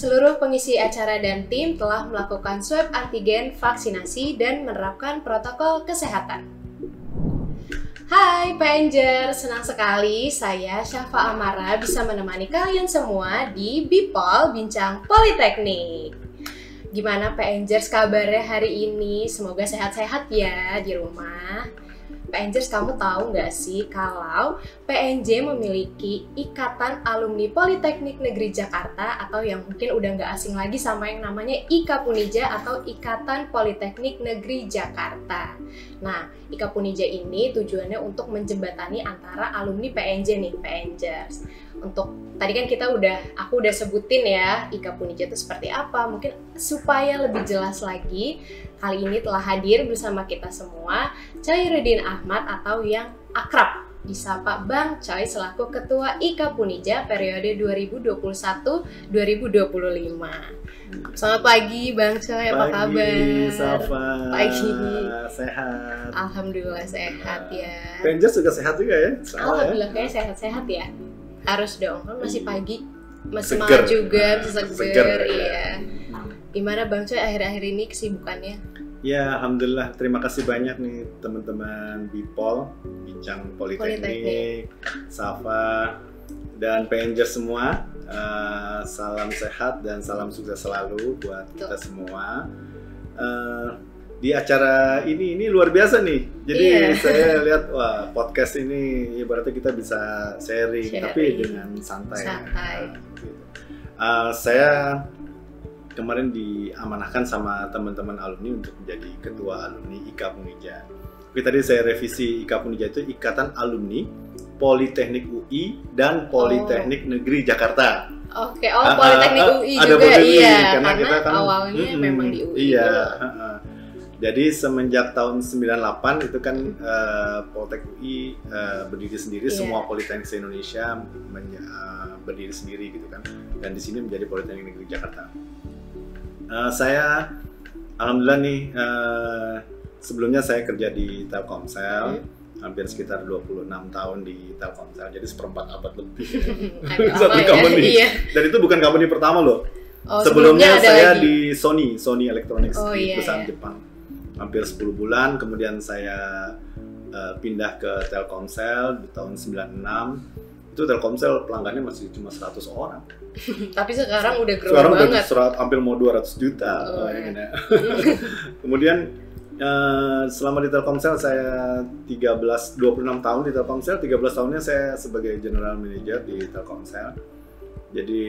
seluruh pengisi acara dan tim telah melakukan swab antigen vaksinasi dan menerapkan protokol kesehatan. Hai PNJers, senang sekali saya Syafa Amara bisa menemani kalian semua di Bipol Bincang Politeknik. Gimana PNJers kabarnya hari ini? Semoga sehat-sehat ya di rumah. PNJers, kamu tahu nggak sih kalau PNJ memiliki Ikatan Alumni Politeknik Negeri Jakarta, atau yang mungkin udah nggak asing lagi sama yang namanya IKAPUNIJA atau Ikatan Politeknik Negeri Jakarta. Nah, IKAPUNIJA ini tujuannya untuk menjembatani antara alumni PNJ nih, PNJers. Untuk tadi kan aku udah sebutin ya IKAPUNIJA itu seperti apa. Mungkin supaya lebih jelas lagi, kali ini telah hadir bersama kita semua Chairuddin Ahmad atau yang akrab disapa Bang Choi selaku Ketua IKAPUNIJA periode 2021-2025. Selamat pagi Bang Choi, apa kabar? Pagi, Safa. Pagi. Sehat. Alhamdulillah sehat ya. PNJers juga sehat juga ya? Alhamdulillah kayak sehat-sehat ya. Harus dong, kan masih pagi, masih Seger. semangat juga, bisa Seger, seger, ya. iya. Gimana Bang Choi akhir-akhir ini kesibukannya? Ya, alhamdulillah. Terima kasih banyak nih teman-teman Bipol, Bincang Politeknik, Safa, dan PNJers semua. Salam sehat dan salam sukses selalu buat kita semua. Di acara ini luar biasa nih. Jadi saya lihat, wah, podcast ini ibaratnya kita bisa sharing. Tapi dengan santai. Saya kemarin diamanahkan sama teman-teman alumni untuk menjadi ketua alumni IKAPUNIJA. Tapi tadi saya revisi, IKAPUNIJA itu Ikatan Alumni Politeknik UI dan Politeknik Negeri Jakarta. Oke, Politeknik UI ada juga, UI, iya. karena kita kan awalnya memang di UI. Iya. Jadi semenjak tahun 98 itu kan Politeknik UI berdiri sendiri, semua politeknik se-Indonesia berdiri sendiri gitu kan. Dan di sini menjadi Politeknik Negeri Jakarta. Saya alhamdulillah nih sebelumnya saya kerja di Telkomsel, hampir sekitar 26 tahun di Telkomsel, jadi seperempat abad lebih. Satu company. Iya. Dan itu bukan company pertama loh. Sebelumnya saya di Sony Electronics di perusahaan Jepang. Hampir 10 bulan, kemudian saya pindah ke Telkomsel di tahun 96. Itu Telkomsel pelanggannya masih cuma 100 orang. Tapi sekarang udah grow banget. Sekarang udah hampir mau 200 juta. Kemudian selama di Telkomsel saya 26 tahun di Telkomsel, 13 tahunnya saya sebagai General Manager di Telkomsel. Jadi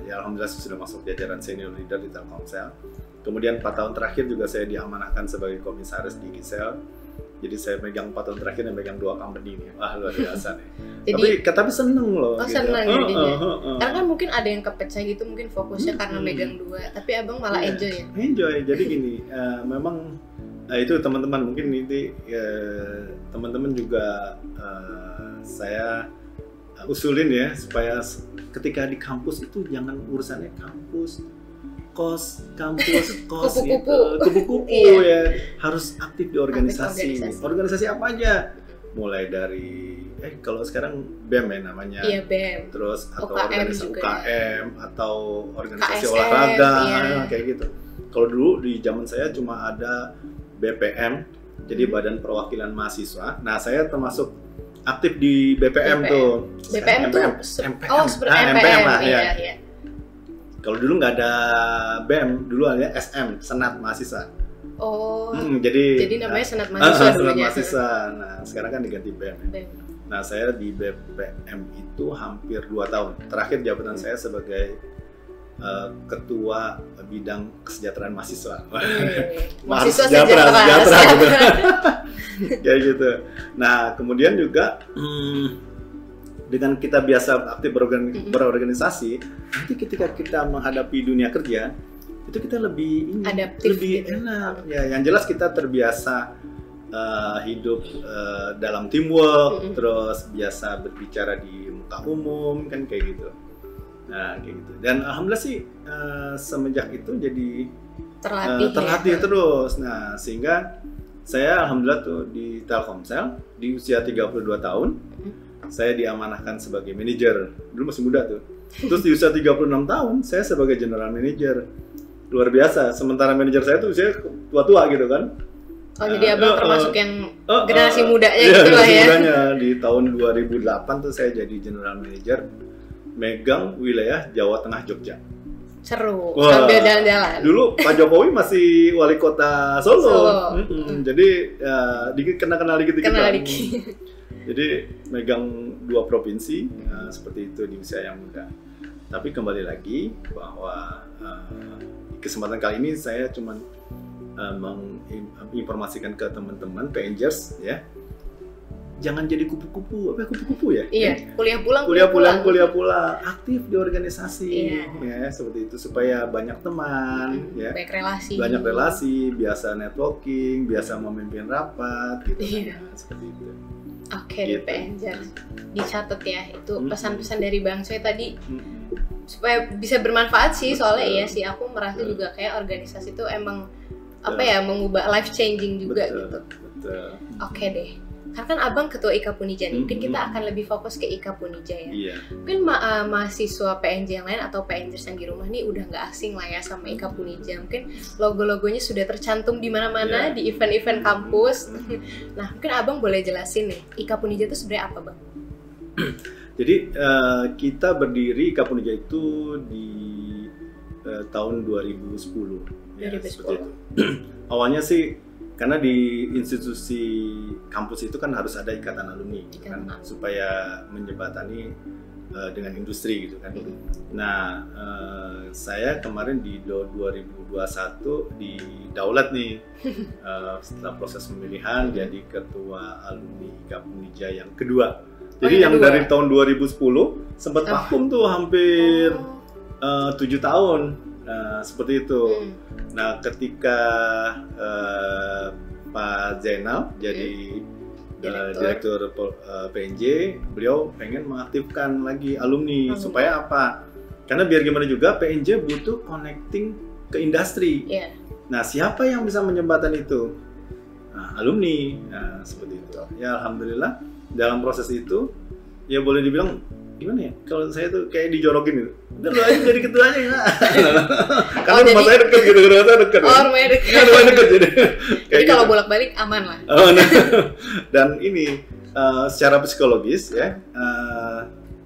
ya alhamdulillah saya sudah masuk jajaran senior leader di Telkomsel. Kemudian 4 tahun terakhir juga saya diamanahkan sebagai komisaris di Gisel. Jadi saya megang 4 tahun terakhir dan megang 2 company nih. Wah, luar biasa nih. Tapi seneng loh. Oh, gitu. Seneng jadinya. Karena kan mungkin ada yang kepecah gitu, mungkin fokusnya karena megang 2. Tapi abang malah enjoy ya? Enjoy. Jadi gini, memang itu teman-teman mungkin ini teman-teman juga saya usulin ya supaya ketika di kampus itu jangan urusannya kampus, kos kupu-kupu ya, harus aktif di organisasi. Organisasi apa aja? Mulai dari kalau sekarang BEM ya namanya. Iya, BEM. Terus atau organisasi UKM atau organisasi KSM, olahraga kayak gitu. Kalau dulu di zaman saya cuma ada BPM, jadi Badan Perwakilan Mahasiswa. Nah, saya termasuk aktif di BPM tuh. BPM tuh MPM. Seperti MPM lah ya. Iya. Kalau dulu nggak ada BEM, dulu ada SM, Senat Mahasiswa. Jadi namanya Senat Mahasiswa Senat Mahasiswa. Nah, sekarang kan diganti BEM. Nah, saya di BPM itu hampir 2 tahun. Terakhir jabatan saya sebagai Ketua Bidang Kesejahteraan Mahasiswa. Mahasiswa sejahtera gitu. Kayak gitu. Nah, kemudian juga dengan kita biasa aktif berorganisasi, nanti ketika kita menghadapi dunia kerja, itu kita lebih adaptif, lebih enak. Ya, yang jelas kita terbiasa hidup dalam teamwork, terus biasa berbicara di muka umum, kan kayak gitu. Nah, kayak gitu. Dan alhamdulillah sih semenjak itu jadi terlatih terus. Nah, sehingga saya alhamdulillah tuh di Telkomsel di usia 32 tahun saya diamanahkan sebagai manajer. Dulu masih muda tuh. Terus di usia 36 tahun, saya sebagai general manager. Luar biasa. Sementara manajer saya tuh usia tua-tua gitu kan. Oh, jadi abang termasuk yang generasi mudanya gitu lah ya. Mudanya. Di tahun 2008 tuh saya jadi general manager, megang wilayah Jawa Tengah Jogja. Seru, sambil jalan-jalan. Dulu Pak Jokowi masih wali kota Solo. Jadi kenal dikit-dikit. Jadi megang 2 provinsi seperti itu di usia yang muda. Tapi kembali lagi bahwa kesempatan kali ini saya cuman menginformasikan ke teman-teman PNGers ya. Jangan jadi kupu-kupu, ya? Iya, kuliah pulang, aktif di organisasi, ya seperti itu supaya banyak teman, ya, banyak relasi, biasa networking, biasa memimpin rapat, gitu, seperti itu. Oke, gitu. PNGers dicatat ya, itu pesan-pesan dari Bang Soe tadi supaya bisa bermanfaat sih, soalnya iya sih aku merasa juga kayak organisasi itu emang mengubah life changing juga gitu. Oke deh. Karena kan abang ketua IKA Punija nih, mungkin kita akan lebih fokus ke IKA Punija ya. Mungkin mahasiswa PNJ yang lain atau PNJers yang di rumah nih udah nggak asing lah ya sama IKA Punija. Mungkin logo-logonya sudah tercantum di mana-mana di event-event kampus. Nah, mungkin abang boleh jelasin nih, IKA Punija itu sebenarnya apa, Bang? Jadi kita berdiri IKA Punija itu di tahun 2010. Ya, seperti itu. Awalnya sih karena di institusi kampus itu kan harus ada ikatan alumni gitu kan, supaya menjembatani dengan industri gitu kan. Nah, saya kemarin di 2021 didaulat nih setelah proses pemilihan jadi ketua alumni IKA Punija yang kedua. Jadi yang dari tahun 2010 sempat vakum tuh hampir 7 tahun. Seperti itu. Nah, ketika Pak Zainal jadi direktur PNJ, beliau pengen mengaktifkan lagi alumni supaya apa? Karena biar gimana juga PNJ butuh connecting ke industri. Nah, siapa yang bisa menjembatani itu? Nah, alumni. Nah, seperti itu. Ya, alhamdulillah dalam proses itu ya boleh dibilang gimana ya? Kalau saya tuh kayak dijorokin gitu. Udah lu aja jadi ketuanya ya. Karena rumah saya dekat gitu, rumah saya dekat. Rumahnya dekat. Ya, rumahnya dekat jadi. Jadi kalau bolak-balik aman lah. Dan ini secara psikologis ya,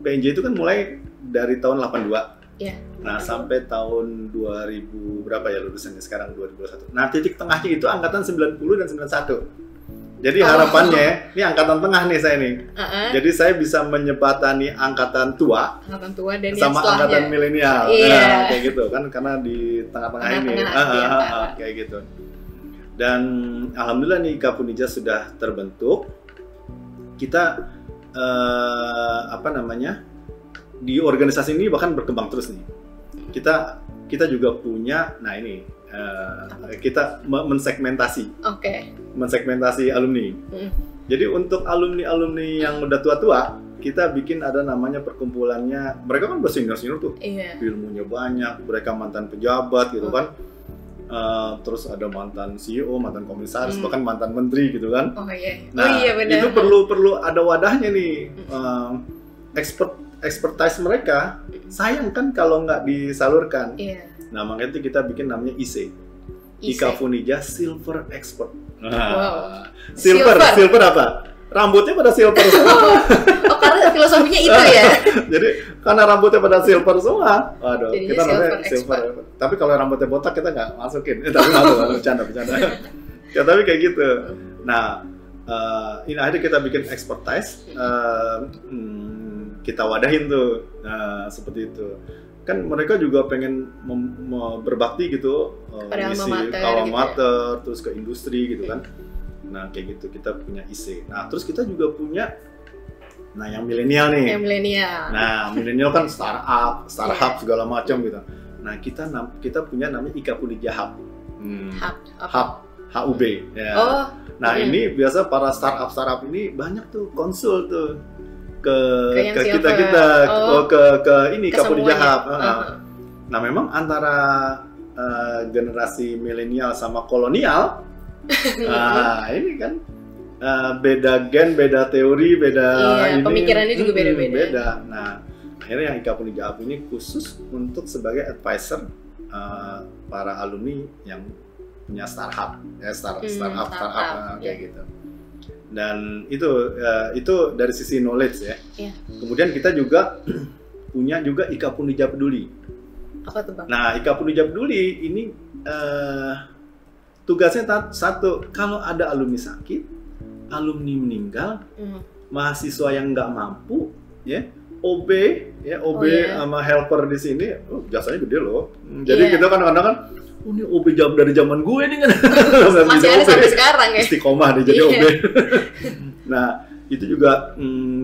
PNJ itu kan mulai dari tahun 82. Nah, sampai tahun 2000 berapa ya lulusannya sekarang 2021. Nah, titik tengahnya itu angkatan 90 dan 91. Jadi harapannya, ini angkatan tengah nih saya nih. Jadi saya bisa menjembatani angkatan tua dan sama angkatan milenial. Nah, kayak gitu kan, karena di tengah-tengah ini. Kayak gitu. Dan alhamdulillah nih IKA Punija sudah terbentuk. Kita di organisasi ini bahkan berkembang terus nih. Kita juga punya, nah ini. Kita mensegmentasi, mensegmentasi alumni. Jadi untuk alumni yang udah tua-tua, kita bikin ada namanya perkumpulannya. Mereka kan udah senior tuh, ilmunya banyak. Mereka mantan pejabat gitu kan. Terus ada mantan CEO, mantan komisaris, bahkan mantan menteri gitu kan. Nah, itu perlu ada wadahnya nih. Expertise mereka, sayang kan kalau nggak disalurkan. Nah, makanya itu kita bikin namanya IC. IKA Punija Silver Expert. Silver apa? Rambutnya pada silver semua. Karena filosofinya itu ya. Jadi karena rambutnya pada silver semua, waduh, kita namanya silver. Tapi kalau rambutnya botak kita nggak masukin. Tapi bercanda. Ya, tapi kayak gitu. Nah, ini akhirnya kita bikin expertise, kita wadahin tuh, seperti itu. Kan mereka juga pengen berbakti gitu, misi alma mater, terus ke industri gitu kan. Nah, kayak gitu kita punya IC. Nah, terus kita juga punya yang milenial nih. Nah, milenial kan startup segala macam gitu. Nah, kita punya namanya IKA Punija Hub. HUB ya. Nah, ini biasa para startup ini banyak tuh konsul tuh ke kita ke ini IKA Punija Hub. Nah, memang antara generasi milenial sama kolonial, ini kan beda gen, beda teori, beda ini, pemikirannya juga beda-beda. Nah, akhirnya yang IKA Punija Up ini khusus untuk sebagai advisor para alumni yang punya startup, startup kayak gitu. Dan itu dari sisi knowledge ya. Kemudian kita juga punya juga IKA Punija Peduli. Apa tuh Bang? Nah, IKA Punija Peduli ini tugasnya satu, kalau ada alumni sakit, alumni meninggal, mahasiswa yang nggak mampu, ya OB sama helper di sini, jasanya gede loh. Jadi kita kan kadang-kadang, ini OB dari zaman gue nih kan. Masih ada sampai sekarang ya. Istiqomah deh jadi OB. Nah, itu juga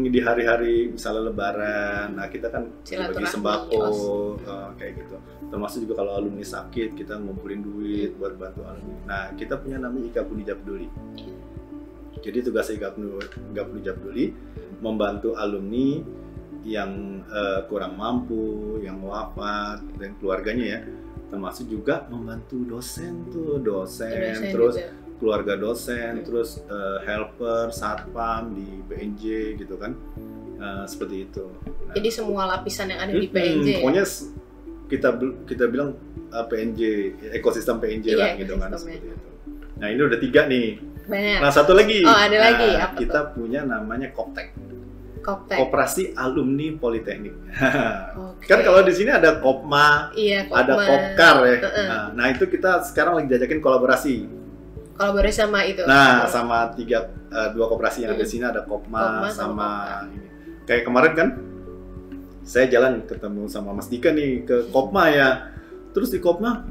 di hari-hari misalnya Lebaran, nah kita kan bagi sembako kayak gitu. Termasuk juga kalau alumni sakit, kita ngumpulin duit buat bantu alumni. Nah, kita punya namanya IKA Punija Peduli. Jadi tugas IKA Punija Peduli membantu alumni yang kurang mampu, yang wafat, dan keluarganya ya. Termasuk juga membantu dosen terus juga. Keluarga dosen, terus helper, satpam di PNJ gitu kan, seperti itu. Nah, jadi semua lapisan yang ada di PNJ. Pokoknya kita bilang PNJ, ekosistem PNJ lah gitu kan, seperti itu. Nah ini udah 3 nih. Banyak. Nah satu lagi. Oh ada lagi. Apa kita tuh? punya namanya Koptek. Koperasi Alumni Politeknik. Kan kalau di sini ada Kopma, ada Kopkar ya. Nah itu kita sekarang lagi jajakin kolaborasi sama itu. Nah, sama 2 koperasi yang ada di sini, ada Kopma sama ini. Kayak kemarin kan saya jalan ketemu sama Mas Dika nih ke Kopma ya. Terus di Kopma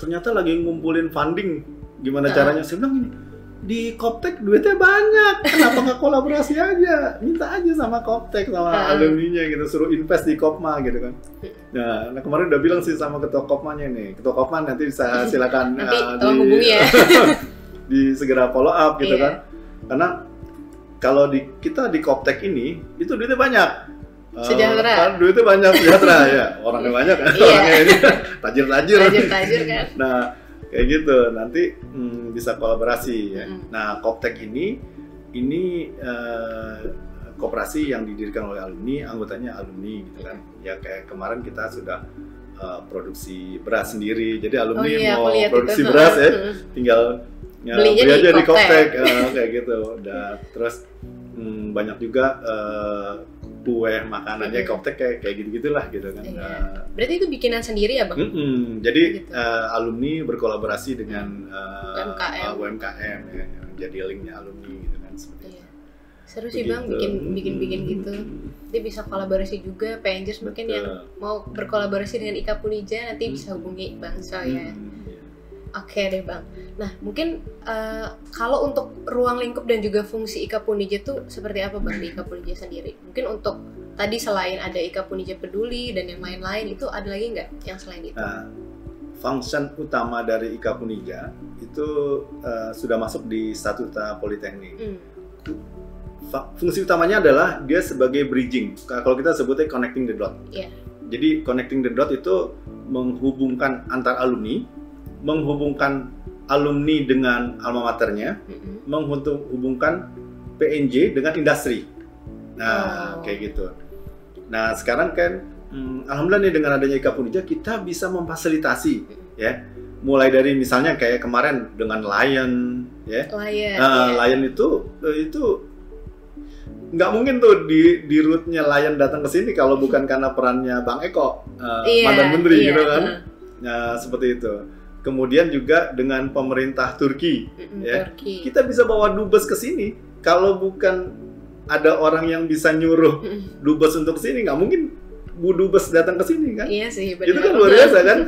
ternyata lagi ngumpulin funding. Gimana caranya? Saya bilang gini, di Koptek duitnya banyak, kenapa nggak kolaborasi aja? Minta aja sama Koptek, sama alumninya gitu, suruh invest di Kopma gitu kan. Nah kemarin udah bilang sih sama ketua Kopmanya nih, ketua Kopma nanti bisa silakan hubungi ya. di segera follow up gitu kan. Karena kalau kita di Koptek ini, itu duitnya banyak. Sejahtera. Duitnya banyak, sejahtera ya. Orangnya banyak kan, orangnya ini tajir-tajir kan. Nah kayak gitu, nanti bisa kolaborasi ya. Nah, Koptek ini koperasi yang didirikan oleh alumni, anggotanya alumni gitu kan. Ya kayak kemarin kita sudah produksi beras sendiri, jadi alumni mau produksi beras ya, tinggal beli aja di Koptek kayak gitu. Dan terus banyak juga kue makanannya Koptek kayak gitu-gitulah gitu kan. Berarti itu bikinan sendiri ya Bang? Jadi gitu. Alumni berkolaborasi dengan UMKM ya, jadi linknya alumni gitu kan seperti itu. Seru sih Bang bikin gitu. Nanti bisa kolaborasi juga PNJers mungkin yang mau berkolaborasi dengan IKA Punija nanti bisa hubungi Bang Soya. Oke deh Bang. Nah mungkin kalau untuk ruang lingkup dan juga fungsi IKA Punija tuh seperti apa Bang di IKA Punija sendiri? Mungkin untuk tadi selain ada IKA Punija Peduli dan yang lain-lain itu ada lagi nggak yang selain itu? Function utama dari IKA Punija itu sudah masuk di Statuta Politeknik. Fungsi utamanya adalah dia sebagai bridging. Kalau kita sebutnya connecting the dot. Jadi connecting the dot itu menghubungkan antar alumni, menghubungkan alumni dengan alma maternya, menghubungkan PNJ dengan industri. Nah, kayak gitu. Nah, sekarang kan alhamdulillah nih dengan adanya IKA Punija kita bisa memfasilitasi ya. Mulai dari misalnya kayak kemarin dengan Lion ya. Lion itu nggak mungkin tuh di route-nya Lion datang ke sini kalau bukan karena perannya Bang Eko, mantan menteri gitu kan. Nah, seperti itu. Kemudian juga dengan pemerintah Turki, ya. Kita bisa bawa dubes ke sini. Kalau bukan ada orang yang bisa nyuruh dubes untuk sini, nggak mungkin Bu Dubes datang ke sini kan? Iya sih, benar. Itu kan luar biasa kan?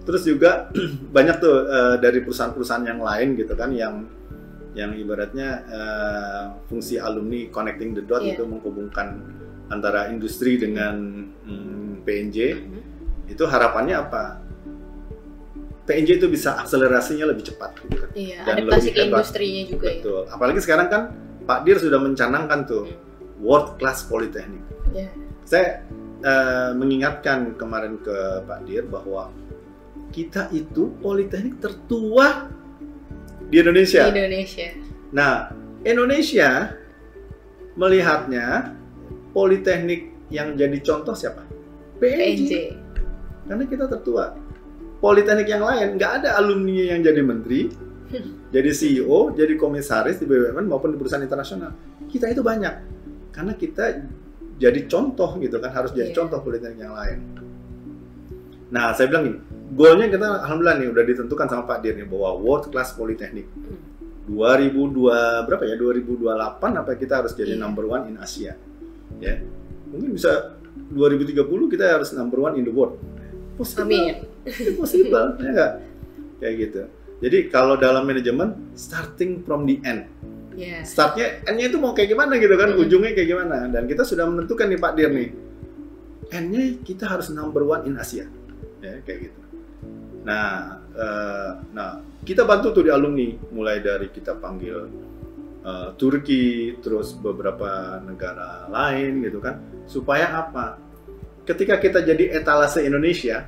Terus juga banyak tuh dari perusahaan-perusahaan yang lain gitu kan, yang ibaratnya fungsi alumni connecting the dot itu menghubungkan antara industri dengan PNJ. Itu harapannya apa? PNJ itu bisa akselerasinya lebih cepat gitu kan. Dan adaptasi ke industrinya juga. Betul. Apalagi sekarang kan Pak Dir sudah mencanangkan tuh world class polytechnic. Saya mengingatkan kemarin ke Pak Dir bahwa kita itu politeknik tertua di Indonesia. Nah, Indonesia melihatnya politeknik yang jadi contoh siapa? PNJ. Karena kita tertua. Politeknik yang lain nggak ada alumni yang jadi menteri, jadi CEO, jadi komisaris di BUMN maupun di perusahaan internasional. Kita itu banyak. Karena kita jadi contoh gitu kan, harus jadi contoh politeknik yang lain. Nah, saya bilang gini, goalnya kita alhamdulillah nih udah ditentukan sama Pak Dir nih bahwa world class politeknik. 2028 apa kita harus jadi number one in Asia. Ya. Mungkin bisa 2030 kita harus number one in the world. Possible. Amin. Possible, ya enggak? Kayak gitu. Jadi kalau dalam manajemen starting from the end. Startnya N-nya itu mau kayak gimana gitu kan, ujungnya kayak gimana. Dan kita sudah menentukan nih Pak Dir nih. N-nya kita harus number one in Asia. Ya, kayak gitu. Nah, kita bantu tuh di alumni, mulai dari kita panggil Turki, terus beberapa negara lain gitu kan, supaya apa? Ketika kita jadi etalase Indonesia,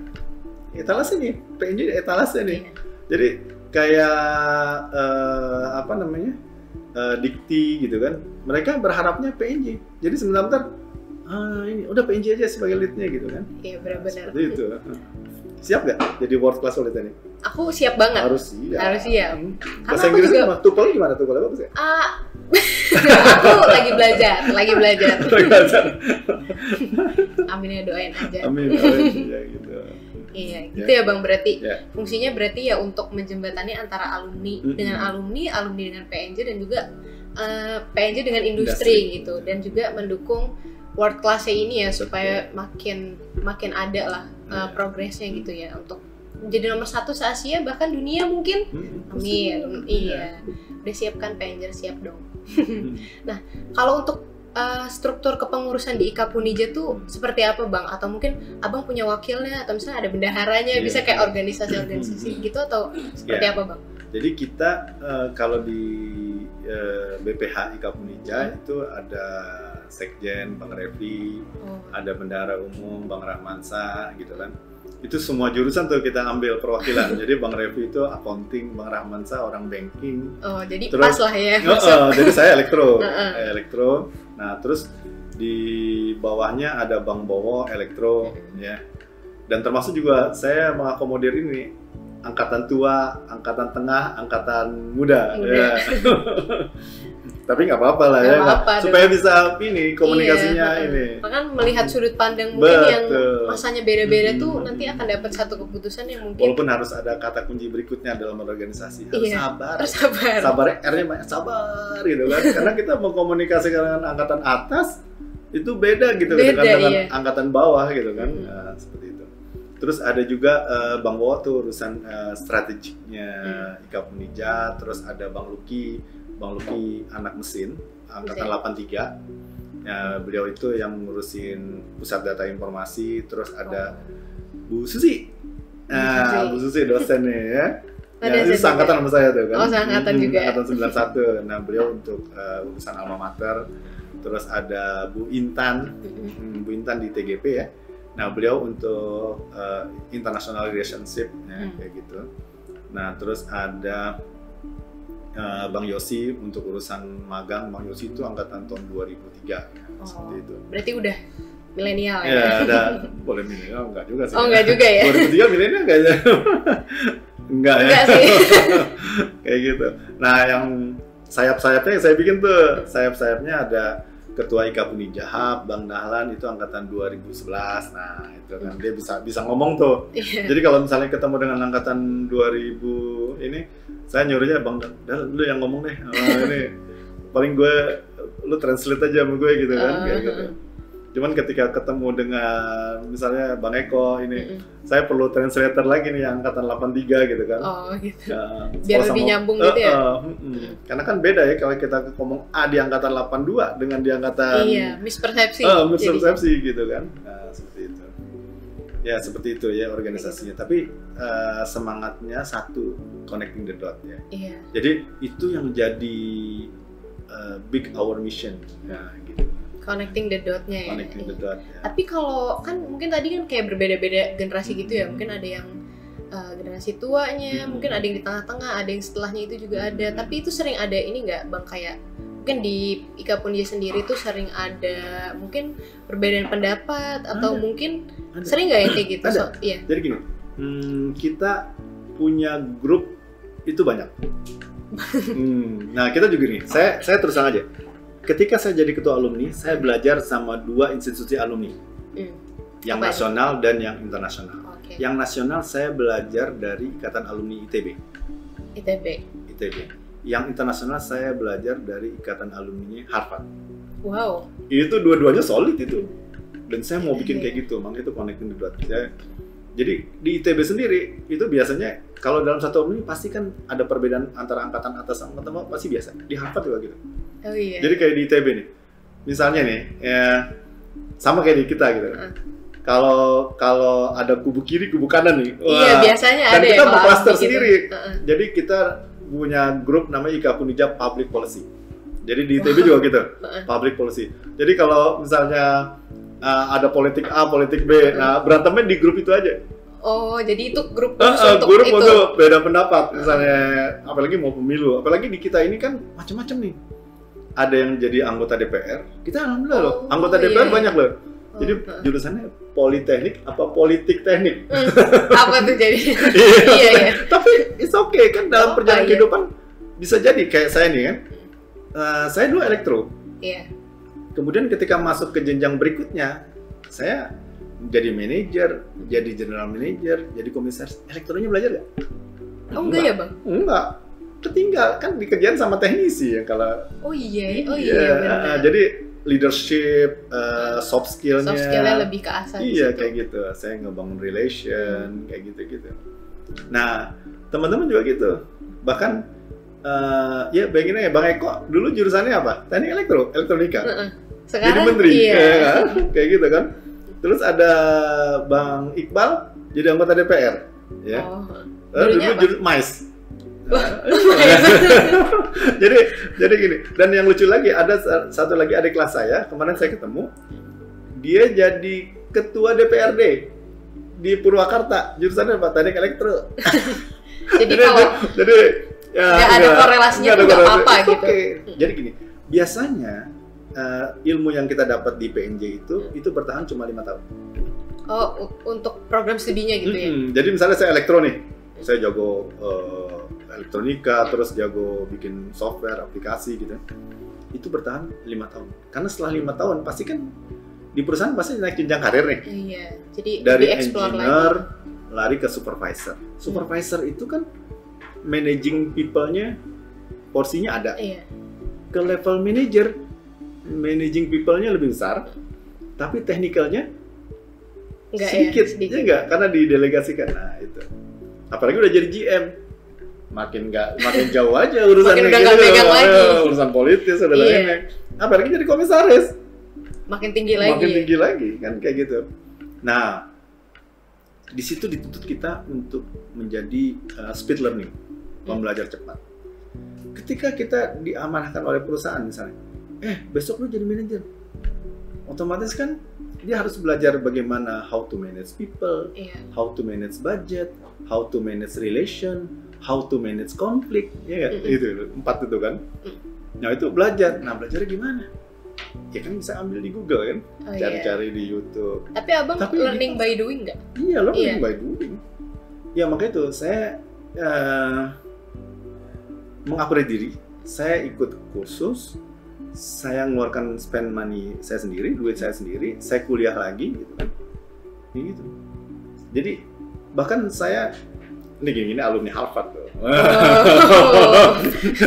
etalase nih, PNJ etalase nih. Jadi kayak Dikti gitu kan, mereka berharapnya PNJ. Jadi sebentar ini udah PNJ aja sebagai leadnya gitu kan. Iya benar-benar. Seperti itu. Siap nggak jadi world class politeknik? Aku siap banget. Harus siap. Bahasa Inggrisnya gimana? Tuple gimana? Tuple apa sih? Aku lagi belajar. Amin ya, doain aja. Amin ya gitu. Iya, gitu ya Bang, berarti fungsinya berarti ya untuk menjembatani antara alumni dengan alumni dengan PNJ dan juga PNJ dengan industri gitu, dan juga mendukung world class ini ya supaya makin ada lah progresnya gitu ya untuk jadi nomor 1 se-Asia bahkan dunia mungkin. Amin. Iya. Udah siapkan PNJ, siap dong. Nah, kalau untuk struktur kepengurusan di IKAP Unija tuh seperti apa Bang? Atau mungkin Abang punya wakilnya atau misalnya ada bendaharanya, bisa kayak organisasi-organisasi gitu atau seperti apa Bang? Jadi kita kalau di BPH IKAP Unija itu ada Sekjen Bang Refli, ada Bendahara Umum Bang Rahmansa gitu kan. Itu semua jurusan tuh kita ambil perwakilan. Jadi Bang Refli itu accounting, Bang Rahmansa orang banking. Oh, jadi terus, pas lah ya. Jadi saya elektro. Nah, terus di bawahnya ada Bang Bowo elektro ya. Dan termasuk juga saya mengakomodir ini angkatan tua, angkatan tengah, angkatan muda. Ya. Tapi nggak apa-apa lah ya, supaya bisa ini komunikasinya ini. Bahkan melihat sudut pandang mungkin yang masanya beda-beda tuh nanti akan dapat satu keputusan yang mungkin. Walaupun harus ada kata kunci berikutnya dalam organisasi, harus sabar. Sabarnya R-nya banyak, sabar gitu kan. Karena kita mau komunikasi dengan angkatan atas itu beda gitu dengan angkatan bawah gitu kan. Seperti itu. Terus ada juga Bang Bowo tuh urusan strategiknya IKAP Unija, terus ada Bang Luki anak mesin angkatan 83. Ya, beliau itu yang ngurusin pusat data informasi, terus ada Bu Susi. Bu Susi dosennya ya. Itu seangkatan sama saya tuh kan. Oh, seangkatan juga. Angkatan 91. Nah, beliau untuk urusan alma mater. Terus ada Bu Intan. Bu Intan di TGP ya. Nah, beliau untuk international relationship ya, kayak gitu. Nah, terus ada Bang Yosi untuk urusan magang. Bang Yosi itu angkatan tahun 2003 ya, seperti itu. Berarti udah milenial ya? Ya, ada boleh milenial, enggak juga sih. Oh, enggak juga ya? 2003 milenial enggak ya? Enggak ya? Sih. Kayak gitu. Nah, yang sayap-sayapnya saya bikin tuh. Sayap-sayapnya ada Ketua IKAP Unija Hub, Bang Dahlan itu angkatan 2011. Nah, itu kan dia bisa ngomong tuh. Jadi kalau misalnya ketemu dengan angkatan 2000 ini, saya nyuruhnya Bang Dahlan dulu yang ngomong deh. Ini paling lu translate aja sama gue gitu kan, kayak gitu. Cuman ketika ketemu dengan misalnya Bang Eko ini, saya perlu translator lagi nih yang angkatan 83 gitu kan. Oh gitu. Biar lebih nyambung gitu ya. Karena kan beda ya kalau kita ngomong A di angkatan 82 dengan di angkatan mispersepsi. Mispersepsi gitu kan. Nah, seperti itu. Ya, seperti itu ya organisasinya. Tapi semangatnya satu, connecting the dot ya. Iya. Jadi itu yang jadi big our mission ya gitu. Connecting the dot-nya ya. Connecting the dot ya. Tapi kalau kan mungkin tadi kan kayak berbeda-beda generasi gitu ya. Mungkin ada yang generasi tuanya, mungkin ada yang di tengah-tengah, ada yang setelahnya itu juga ada. Tapi itu sering ada ini nggak Bang, kayak mungkin di Ika Punja sendiri tuh sering ada mungkin perbedaan pendapat atau mungkin sering nggak ya kayak gitu? Iya. Jadi gini, kita punya grup itu banyak. Nah kita juga nih, saya terus terang aja. Ketika saya jadi ketua alumni, saya belajar sama 2 institusi alumni, yang nasional dan yang internasional. Yang nasional saya belajar dari Ikatan Alumni ITB. Yang internasional saya belajar dari Ikatan Alumni Harvard. Wow. Itu dua-duanya solid itu. Dan saya mau bikin kayak gitu, makanya itu connecting the dots. Jadi di ITB sendiri itu biasanya kalau dalam satu alumni pasti kan ada perbedaan antara angkatan atas sama angkatan bawah, pasti biasa. Di Harvard juga gitu. Oh iya. Jadi kayak di ITB nih, misalnya nih, ya, sama kayak di kita gitu. Kalau ada kubu kiri, kubu kanan nih. Wah, iya biasanya dan ada. Dan kita berklaster sendiri. Jadi kita punya grup namanya Ika Punja Public Policy. Jadi di ITB juga gitu, Public Policy. Jadi kalau misalnya ada politik A, politik B, nah berantemnya di grup itu aja. Oh, jadi itu grup grup untuk beda pendapat, misalnya apalagi mau pemilu, apalagi di kita ini kan macam-macam nih. Ada yang jadi anggota DPR, kita alhamdulillah loh, anggota DPR banyak loh. Jadi jurusannya politeknik apa politik teknik? Apa tuh jadi? Iya. Tapi it's okay kan dalam perjalanan kehidupan bisa jadi kayak saya nih kan. Saya dulu elektro. Iya. Kemudian ketika masuk ke jenjang berikutnya, saya jadi manajer, jadi general manager, jadi komisaris. Elektronya belajar nggak? Oh enggak ya bang? Enggak. Ketinggal kan dikerjain sama teknisi ya kalau. Oh iya. Benar. Jadi leadership, soft skillnya lebih ke asal. Iya kayak gitu. Saya ngebangun relation kayak gitu. Nah teman-teman juga gitu. Bahkan ya bayangin aja Bang Eko dulu jurusannya apa? Teknik elektronika. Sekarang jadi menteri. Iya. Kayak gitu kan. Terus ada Bang Iqbal jadi anggota DPR. Ya. Dulu MAIS. jadi gini, dan yang lucu lagi ada satu lagi adik kelas saya kemarin saya ketemu, dia jadi ketua DPRD di Purwakarta, jurusannya apa? Teknik elektro. jadi ya nggak ada korelasinya tuh nggak apa-apa gitu. Jadi gini, biasanya ilmu yang kita dapat di PNJ itu bertahan cuma 5 tahun. Oh, untuk program studinya gitu ya? Jadi misalnya saya elektro nih, saya jago elektronika, terus jago bikin software, aplikasi gitu. Itu bertahan 5 tahun. Karena setelah 5 tahun pasti kan di perusahaan pasti naik jenjang karir nih. Iya. Jadi dari engineer lari ke supervisor. Supervisor itu kan managing people-nya porsinya ada. Iya. Ke level manager, managing people-nya lebih besar, tapi technical-nya sedikit. Ya enggak, karena didelegasikan. Nah, itu. Apalagi udah jadi GM. Makin jauh aja urusannya gitu. Urusan politis udah lainnya. Apalagi jadi komisaris. Makin tinggi lagi kan kayak gitu. Nah, di situ dituntut kita untuk menjadi speed learning, belajar cepat. Ketika kita diamanahkan oleh perusahaan misalnya, besok lu jadi manajer, otomatis kan dia harus belajar bagaimana how to manage people, how to manage budget, how to manage relation, how to manage konflik, ya kan? Itu 4 itu kan. Nah itu belajar. Nah belajarnya gimana? Ya kan bisa ambil di Google kan, cari-cari di YouTube. Tapi abang learning by doing nggak? Iya, learning by doing. Ya makanya itu saya mengupgrade diri. Saya ikut kursus, saya ngeluarkan spend money saya sendiri, duit saya sendiri, saya kuliah lagi gitu kan. Gitu. Jadi bahkan saya ini alumni Harvard tuh.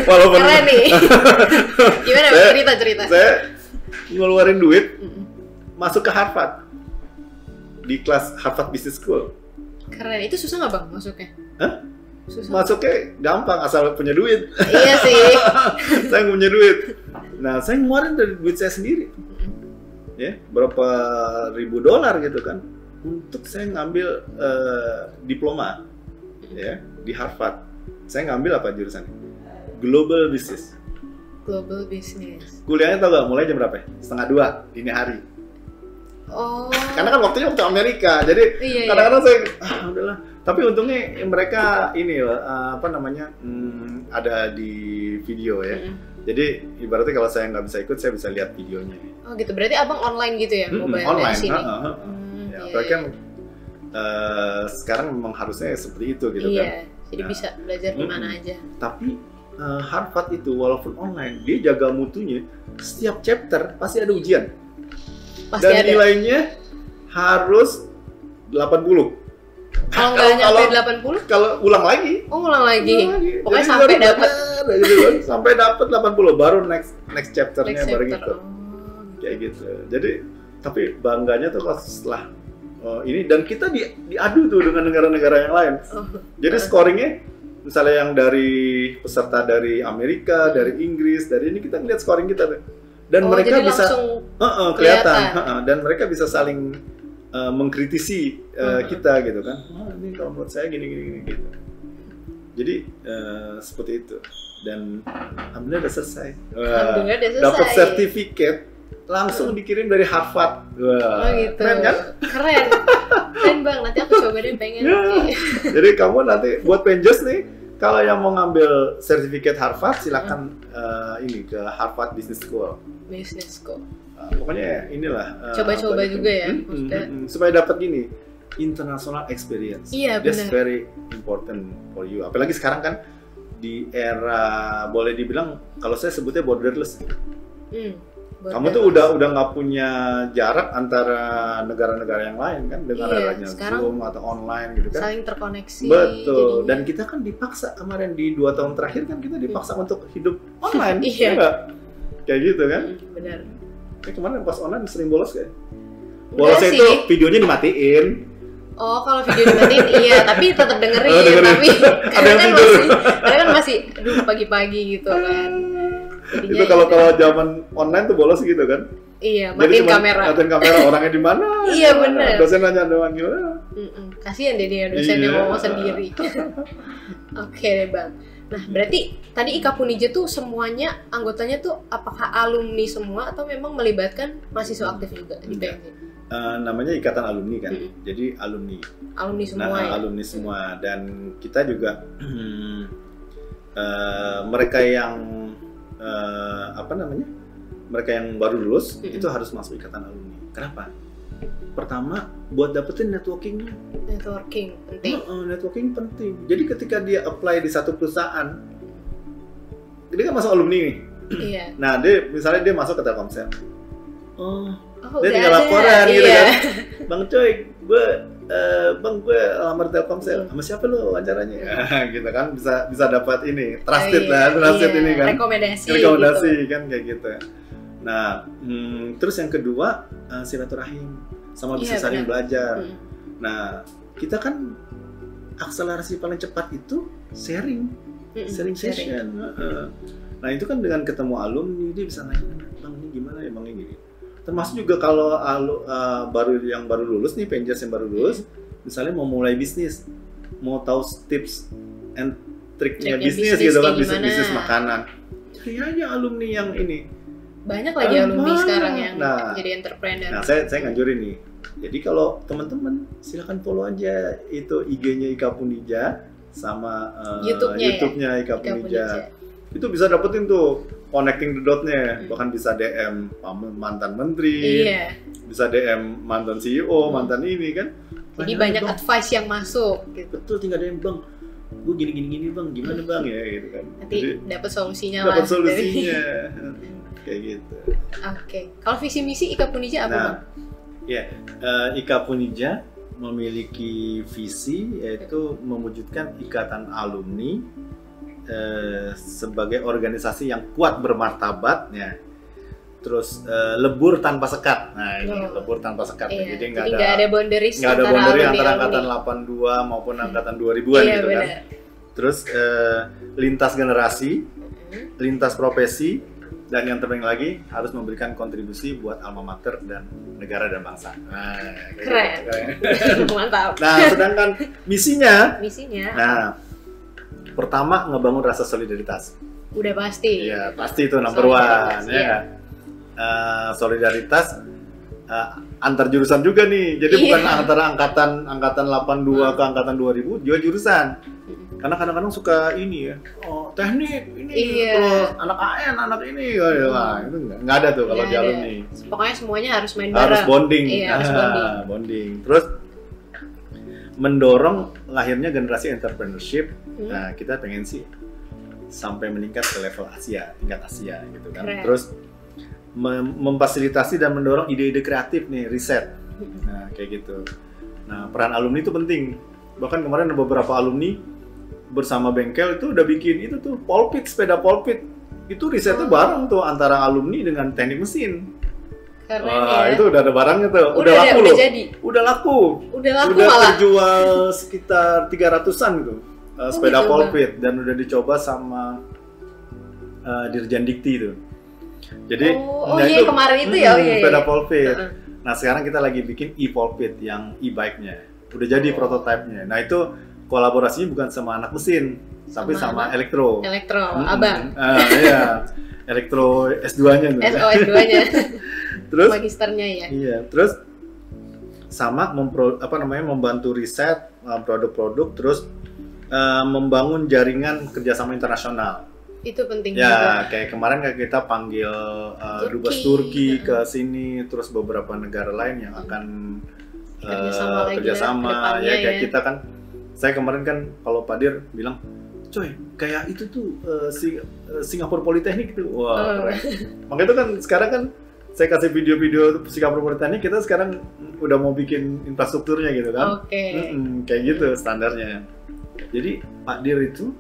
Walaupun keren nih. Gimana cerita? Saya ngeluarin duit masuk ke Harvard di kelas Harvard Business School. Keren. Itu susah nggak bang masuknya? Hah? Susah. Masuknya gampang asal punya duit. Iya sih. Saya nggak punya duit. Nah saya ngeluarin dari duit saya sendiri. Ya berapa ribu dolar gitu kan untuk saya ngambil diploma. Ya, di Harvard. Saya ngambil apa jurusannya? Global Business. Global Business. Kuliahnya tau gak? Mulai jam berapa? 1:30 dini hari. Oh. Karena kan waktunya waktu Amerika, jadi kadang-kadang saya udahlah. Tapi untungnya mereka ini loh, ada di video ya. Jadi ibaratnya kalau saya nggak bisa ikut, saya bisa lihat videonya. Oh gitu, berarti abang online gitu ya? Online. Sini? Ya, apalagi kan sekarang memang harusnya seperti itu gitu kan. Jadi bisa belajar di mana aja. Tapi Harvard itu walaupun online, dia jaga mutunya. Setiap chapter pasti ada ujian. Dan nilainya harus 80. Kalau nggak nyampe 80? Kalau ulang lagi. Oh, ulang lagi. Pokoknya sampai dapat. Sampai dapat 80 baru next chapternya baru gitu. Kayak gitu. Jadi tapi bangganya tuh pas setelah ini, dan kita diadu tuh dengan negara-negara yang lain. Jadi scoringnya misalnya yang dari peserta dari Amerika, dari Inggris, dari ini kita ngeliat scoring kita tuh. Dan mereka bisa kelihatan. Dan mereka bisa saling mengkritisi kita gitu kan. Ini kalau menurut saya gini gitu. Jadi seperti itu. Dan alhamdulillah udah selesai. Dapat sertifikat langsung dikirim dari Harvard. Wah, gitu. Keren kan? Keren bang, nanti aku coba deh pengen. Jadi kamu nanti buat Penjers nih, kalau yang mau ngambil sertifikat Harvard silakan ini ke Harvard Business School. Pokoknya inilah. Coba-coba juga ya. Supaya dapat gini, international experience. Iya, That's very important for you. Apalagi sekarang kan di era boleh dibilang kalau saya sebutnya borderless. Kamu tuh udah nggak punya jarak antara negara-negara yang lain kan dengan adanya Zoom atau online gitu kan. Saling terkoneksi. Betul. Jadinya. Dan kita kan dipaksa kemarin di 2 tahun terakhir kan kita dipaksa untuk hidup online. Iya. Enggak? Kayak gitu kan? Benar. Kayak kemarin pas online sering bolos kayak. Bolosnya itu videonya dimatiin. Oh, kalau video dimatiin iya, tapi tetap dengerin. Tapi ada yang tidur. Karena kan masih pagi-pagi gitu kan. Jadinya itu kalau zaman online tuh bolos gitu kan? Iya, matiin kamera. Matiin kamera, orangnya di mana? Iya benar. Dosen nanya doang gimana? Kasihan deh dia dosennya ngomong sendiri. Oke deh bang. Nah berarti tadi Ika Punija tuh semuanya anggotanya tuh apakah alumni semua atau memang melibatkan mahasiswa aktif juga di PNJ? Namanya Ikatan Alumni kan, jadi alumni. Alumni semua. Nah, alumni semua, dan kita juga mereka yang mereka yang baru lulus itu harus masuk Ikatan Alumni. Kenapa? Pertama, buat dapetin networking penting. Networking penting. Jadi ketika dia apply di satu perusahaan, dia kan masuk alumni nih. Iya. Nah, misalnya dia masuk ke Telkomsel. Dia tinggal laporan gitu kan. Bang Coy, gue lamar Telkomsel. Sama siapa lo wawancaranya? Gitu kan, bisa dapat ini, trusted ini kan. Rekomendasi gitu. Kan kayak gitu. Nah, terus yang kedua silaturahim, sama bisa saling belajar. Nah, kita kan akselerasi paling cepat itu sharing session. Nah, itu kan dengan ketemu alumni dia bisa nanya, bang ini gimana ya bang ini. Termasuk juga kalau yang baru lulus nih, Penjers yang baru lulus, misalnya mau mulai bisnis, mau tahu tips and triknya bisnis gitu kan, bisnis makanan. Cari aja alumni yang ini. Banyak lagi alumni sekarang yang jadi entrepreneur. Nah, saya nganjurin nih. Jadi kalau teman-teman silakan follow aja itu IG-nya Ika Punija sama YouTube-nya Ika Punija. Itu bisa dapetin tuh connecting the dot-nya, bahkan bisa DM mantan menteri, bisa DM mantan CEO, mantan ini kan. Jadi banyak advice yang masuk gitu. Betul, tinggal DM bang, gue gini bang, gimana bang ya gitu kan. Nanti dapat solusinya lah. Dapat solusinya. Kayak gitu. Oke. Kalau visi misi Ika Punija apa bang? Ika Punija memiliki visi yaitu mewujudkan ikatan alumni sebagai organisasi yang kuat bermartabat ya. Terus lebur tanpa sekat. Nah, ini lebur tanpa sekat. Jadi nggak ada boundary antara angkatan 82 maupun angkatan 2000-an gitu kan. Terus lintas generasi, lintas profesi, dan yang terpenting lagi harus memberikan kontribusi buat alma mater dan negara dan bangsa. Nah, keren. Mantap. Nah, sedangkan misinya. Nah, pertama ngebangun rasa solidaritas. Udah pasti. Iya, pasti itu number one ya. Solidaritas antar jurusan juga nih. Jadi bukan antara angkatan 82 ke angkatan 2000, juga jurusan. Karena kadang-kadang suka ini ya. teknik ini, terus anak AN, anak ini, wah itu nggak ada tuh kalau di alumni. Pokoknya semuanya harus main bareng. Harus bonding. Harus bonding. Terus mendorong lahirnya generasi entrepreneurship. Nah, kita pengen sih sampai meningkat ke level tingkat Asia gitu kan. Keren. Terus memfasilitasi dan mendorong ide-ide kreatif nih, riset. Nah, kayak gitu. Nah, peran alumni itu penting. Bahkan kemarin ada beberapa alumni bersama bengkel itu udah bikin itu tuh sepeda polpit. Itu risetnya bareng tuh antara alumni dengan teknik mesin. Keren. Wah, itu udah ada barangnya tuh. Udah laku loh. Udah laku malah. Terjual sekitar 300-an gitu. Sepeda polpit dan udah dicoba sama Dirjen Dikti itu. Jadi itu kemarin itu ya. Sepeda polpit. Nah, sekarang kita lagi bikin e-polpit yang e-bike-nya. Udah jadi prototipenya. Nah, itu kolaborasinya bukan sama anak mesin, tapi sama elektro. Abang. Iya. Elektro S2-nya tuh. S2-nya. Terus magisternya ya. Iya, terus sama membantu riset produk-produk, terus membangun jaringan kerjasama internasional. Itu penting ya, juga. Kayak kemarin kita panggil Dubes Turki ke sini, terus beberapa negara lain yang akan kerjasama. Ya kayak kita kan, saya kemarin kan kalau Pak Dir bilang, coy, kayak itu tuh Singapura Politeknik gitu. Wah, keren. Makanya itu kan sekarang kan saya kasih video-video Singapura Politeknik, kita sekarang udah mau bikin infrastrukturnya gitu kan. Kayak gitu standarnya. Jadi Pak Dir itu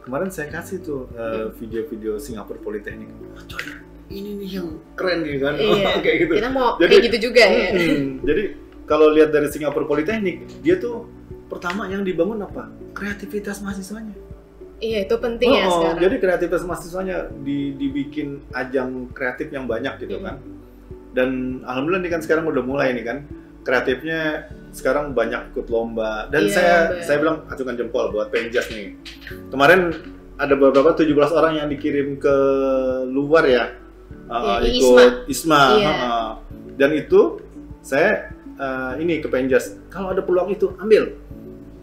kemarin saya kasih tuh video-video Singapura Politeknik. Coy, ini nih yang keren nih kan. Kayak gitu. Kita mau kayak gitu juga ya. Jadi kalau lihat dari Singapura Politeknik, dia tuh pertama yang dibangun apa? Kreativitas mahasiswanya. Iya, itu penting ya sekarang. Jadi kreativitas mahasiswanya dibikin ajang kreatif yang banyak gitu kan. Dan alhamdulillah nih kan sekarang udah mulai nih kan. Kreatifnya sekarang banyak ikut lomba. Dan saya bilang acungkan jempol buat Penjas nih. Kemarin ada beberapa 17 orang yang dikirim ke luar ya. Ikut ISMA. Dan itu saya ini ke Penjas. Kalau ada peluang itu ambil.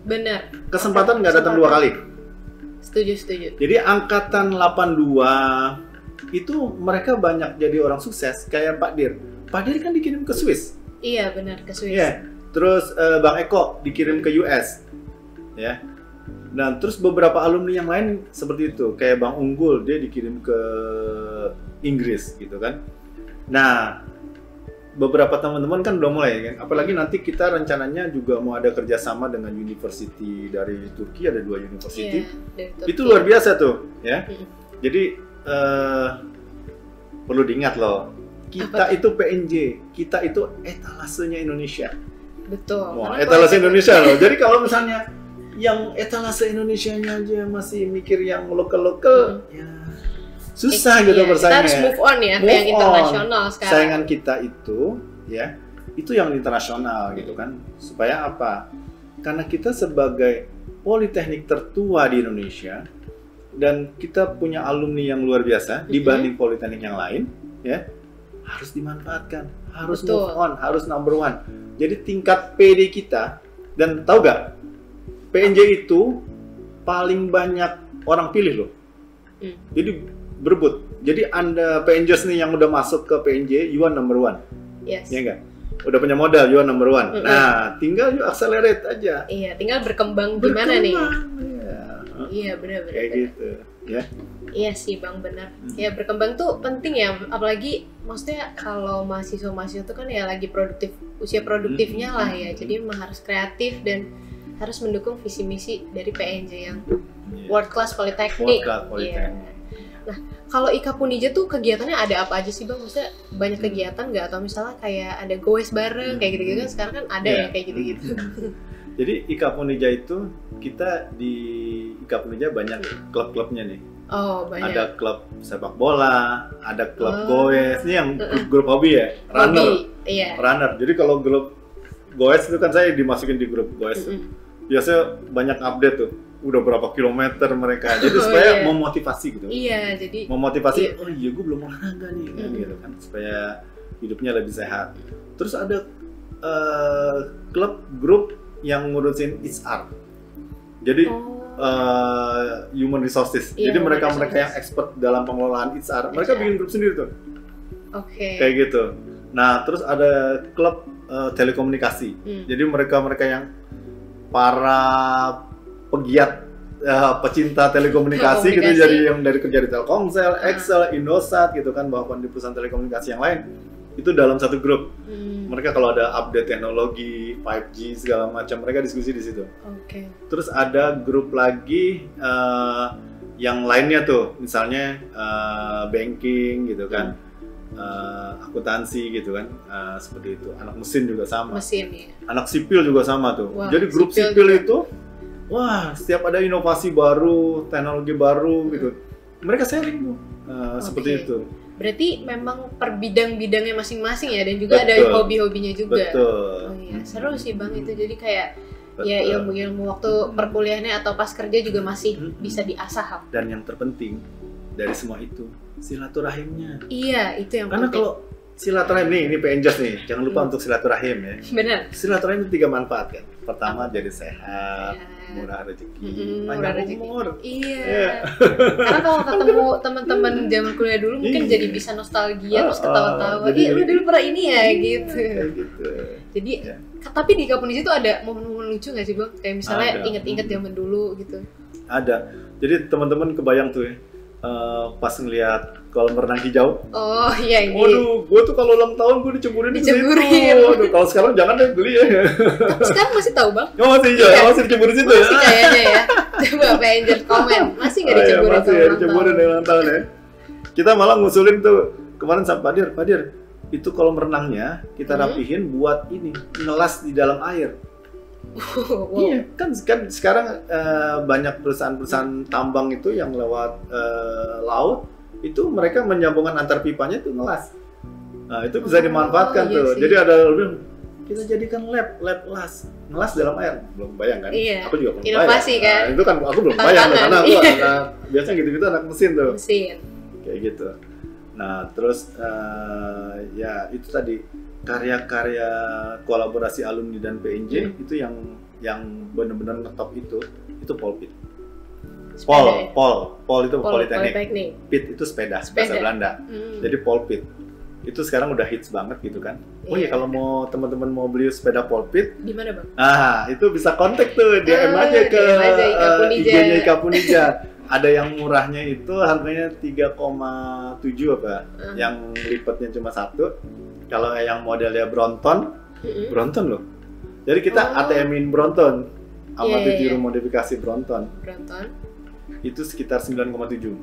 Benar. Kesempatan nggak datang 2 kali. Setuju. Jadi angkatan 82 itu mereka banyak jadi orang sukses kayak Pak Dir. Pak Dir kan dikirim ke Swiss. Iya benar, ke Swiss. Iya. Terus Bang Eko dikirim ke US. Ya. Dan terus beberapa alumni yang lain seperti itu, kayak Bang Unggul dia dikirim ke Inggris gitu kan. Nah, beberapa teman-teman kan udah mulai kan, apalagi nanti kita rencananya juga mau ada kerjasama dengan university dari Turki, ada 2 university. Itu luar biasa tuh ya. Jadi perlu diingat loh, kita itu PNJ, kita itu etalasenya Indonesia. Betul. Wah, etalase Indonesia loh. Jadi kalau misalnya yang etalase Indonesianya aja masih mikir yang lokal-lokal, ya susah gitu bersaingnya. Kita harus move on ya, yang internasional sekarang. Saingan kita itu, ya, itu yang internasional gitu kan. Supaya apa? Karena kita sebagai politeknik tertua di Indonesia dan kita punya alumni yang luar biasa dibanding politeknik yang lain, ya, harus dimanfaatkan, harus move on, harus number one. Jadi tingkat PD kita, dan tahu gak? PNJ itu paling banyak orang pilih loh. Jadi berebut. Jadi Anda PNJ nih yang udah masuk ke PNJ, you are number one. Yes. Ya enggak? Udah punya modal, you are number one. Nah, tinggal you accelerate aja. Iya, tinggal berkembang gimana nih? Ya. Iya, benar-benar. Kayak gitu, ya. Iya sih Bang, benar. Ya berkembang tuh penting ya, apalagi maksudnya kalau mahasiswa-mahasiswa itu kan ya lagi produktif, usia produktifnya lah ya. Jadi memang harus kreatif dan harus mendukung visi misi dari PNJ yang World Class Politeknik. Nah, kalau IKA Punija tuh kegiatannya ada apa aja sih Bang? Maksudnya banyak kegiatan nggak? Atau misalnya kayak ada goes bareng kayak gitu-gitu kan sekarang kan ada ya kayak gitu-gitu. Jadi IKA Punija itu kita di IKA Punija banyak klub-klubnya nih. Oh, banyak. Ada klub sepak bola, ada klub goes. Ini yang grup hobi ya, runner. Iya. Runner. Jadi kalau grup goes itu kan saya dimasukin di grup goes. Biasanya banyak update tuh. Udah berapa kilometer mereka. Jadi supaya memotivasi gitu. Iya, jadi memotivasi, oh iya gue belum olahraga nih gitu kan, supaya hidupnya lebih sehat. Terus ada grup yang ngurusin HR. Jadi human resources. Iya, Jadi human mereka resources. yang expert dalam pengelolaan HR, mereka bikin grup sendiri tuh. Oke. Kayak gitu. Nah, terus ada klub telekomunikasi. Jadi mereka yang para pegiat pecinta telekomunikasi gitu, jadi yang dari kerja di Telkomsel, Excel, Indosat gitu kan, bahkan di perusahaan telekomunikasi yang lain itu dalam satu grup. Mereka kalau ada update teknologi 5G segala macam, mereka diskusi di situ. Oke. Terus ada grup lagi yang lainnya tuh, misalnya banking gitu kan, akuntansi gitu kan, seperti itu. Anak mesin juga sama. Mesin ya. Anak sipil juga sama tuh. Wah, jadi grup sipil sipil juga. itu, wah setiap ada inovasi baru, teknologi baru gitu, mereka sharing tuh. Seperti itu. Berarti memang per bidang-bidangnya masing-masing ya, dan juga ada Betul. hobi-hobinya juga. Betul. Oh iya, seru sih Bang itu. Jadi kayak ya Betul. ilmu-ilmu waktu perkuliahannya atau pas kerja juga masih bisa diasah. Dan yang terpenting dari semua itu, silaturahimnya. Iya, itu yang Karena penting. kalau silaturahim nih PNJers nih, jangan lupa untuk silaturahim ya. Benar. Silaturahim itu 3 manfaat kan. Pertama, jadi sehat, murah rezeki, murah panjang rezeki. umur. Iya. Karena kalau ketemu teman-teman zaman kuliah dulu mungkin jadi bisa nostalgia terus ketawa-tawa. jadi- Ih, lu dulu pernah ini ya gitu. Kayak gitu. Jadi Ya. tapi di Kapunisi itu ada momen-momen lucu nggak sih Bang? Kayak misalnya Ada. inget-inget zaman dulu gitu. Ada. Jadi teman-teman kebayang tuh ya, pas ngeliat kolam renang hijau. Oh iya ini. Waduh, gue tuh kalau ulang tahun gue dicemburin di situ. Dicemburin. Waduh, kalau sekarang jangan deh beli ya. Tapi sekarang masih tahu Bang? Oh, masih hijau, Iya. masih dicemburin situ ya. Masih kayaknya ya. Coba Avenger komen. Masih nggak Oh, iya, dicemburin masih sama ya, ulang dicemburin tahun? ulang tahun ya. Kita malah ngusulin tuh kemarin sama Pak Dir, itu kolam renangnya kita rapihin buat ini, ngelas di dalam air. Wow. Iya, kan sekarang banyak perusahaan-perusahaan tambang itu yang lewat laut, itu mereka menyambungkan antar pipanya itu ngelas. Nah, itu bisa dimanfaatkan iya tuh. sih. Jadi ada bilang, kita jadikan lab ngelas dalam air. Belum bayang kan? Iya. Aku juga belum Inovasi bayang. kan? Nah, itu kan aku belum bayang Tantangan, karena aku iya. biasanya gitu-gitu anak mesin tuh. Mesin. Kayak gitu. Nah, terus ya itu tadi karya-karya kolaborasi alumni dan PNJ itu yang benar-benar ngetop itu Polpit. Sepeda ya? Pol itu Politeknik. Politeknik. Pit itu sepeda bahasa Belanda. Jadi Polpit itu sekarang udah hits banget gitu kan. Oh iya, Iya. kalau mau teman-teman mau beli sepeda Polpit, Di mana Bang? nah itu bisa kontak tuh DM aja ke DM aja Ika Punija. IG-nya Ika Punija. Ada yang murahnya itu harganya 3,7 apa? Yang lipatnya cuma 1. Kalau yang modelnya Bronton loh. Jadi kita ATM-in Bronton sama Iya, ditiru iya. modifikasi Bronton. Bronton. Itu sekitar 9,7.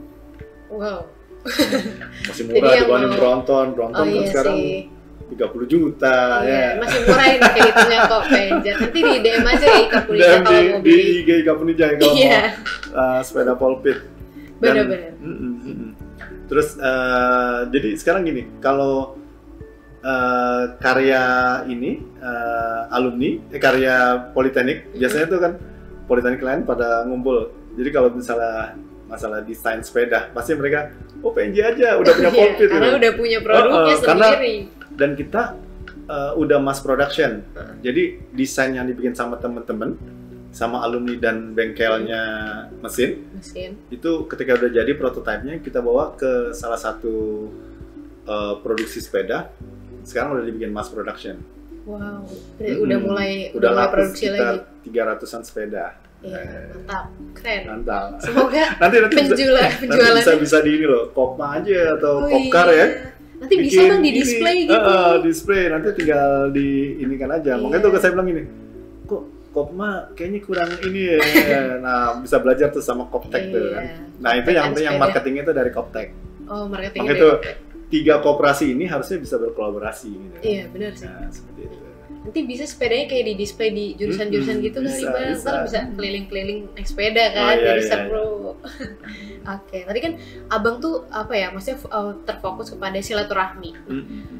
Wow. Masih Jadi murah yang dibanding mau- Bronton. Bronton Oh kan iya sekarang sih. 30 juta Iya, ya. masih murah ini kehitungnya kok Avenger. Nanti di DM aja ya Ika Punija Dan kalau mau di beli. IG Ika Punija kalau Iya. mau sepeda Polpit. Dan- Benar-benar. Terus jadi sekarang gini, kalau karya ini alumni, karya Politeknik biasanya tuh kan Politeknik lain pada ngumpul. Jadi kalau misalnya masalah desain sepeda, pasti mereka PNJ aja udah punya Iya, Polpit karena gitu. udah punya produknya karena- sendiri. Dan kita udah mass production. Jadi desain yang dibikin sama teman-teman, sama alumni dan bengkelnya mesin, itu ketika udah jadi prototipenya kita bawa ke salah satu produksi sepeda. Sekarang udah dibikin mass production. Wow, udah mulai laku produksi sekitar lagi. 300-an sepeda. Iya, mantap, keren. Mantap. Semoga nanti penjualannya bisa di ini loh, Kopma aja atau Oh Kopkar iya. ya. Nanti bisa Bang di display gitu. Display nanti tinggal di ini kan aja. Iya. Makanya tuh saya bilang gini, kok Kopma kayaknya kurang ini ya. Nah, bisa belajar tuh sama Koptek tuh Iya. kan. Nah, itu Koptek yang kan sepeda. marketingnya itu dari Koptek. Oh, marketingnya Makanya tuh 3 koperasi ini harusnya bisa berkolaborasi gitu. Iya, benar sih. Nah, seperti itu. Nanti bisa sepedanya kayak di display di jurusan-jurusan gitu kali bisa, Bang. bisa. Ntar bisa keliling-keliling naik sepeda kan, Oh, iya, jadi iya, seru. Oke, tadi kan Abang tuh apa ya, maksudnya terfokus kepada silaturahmi.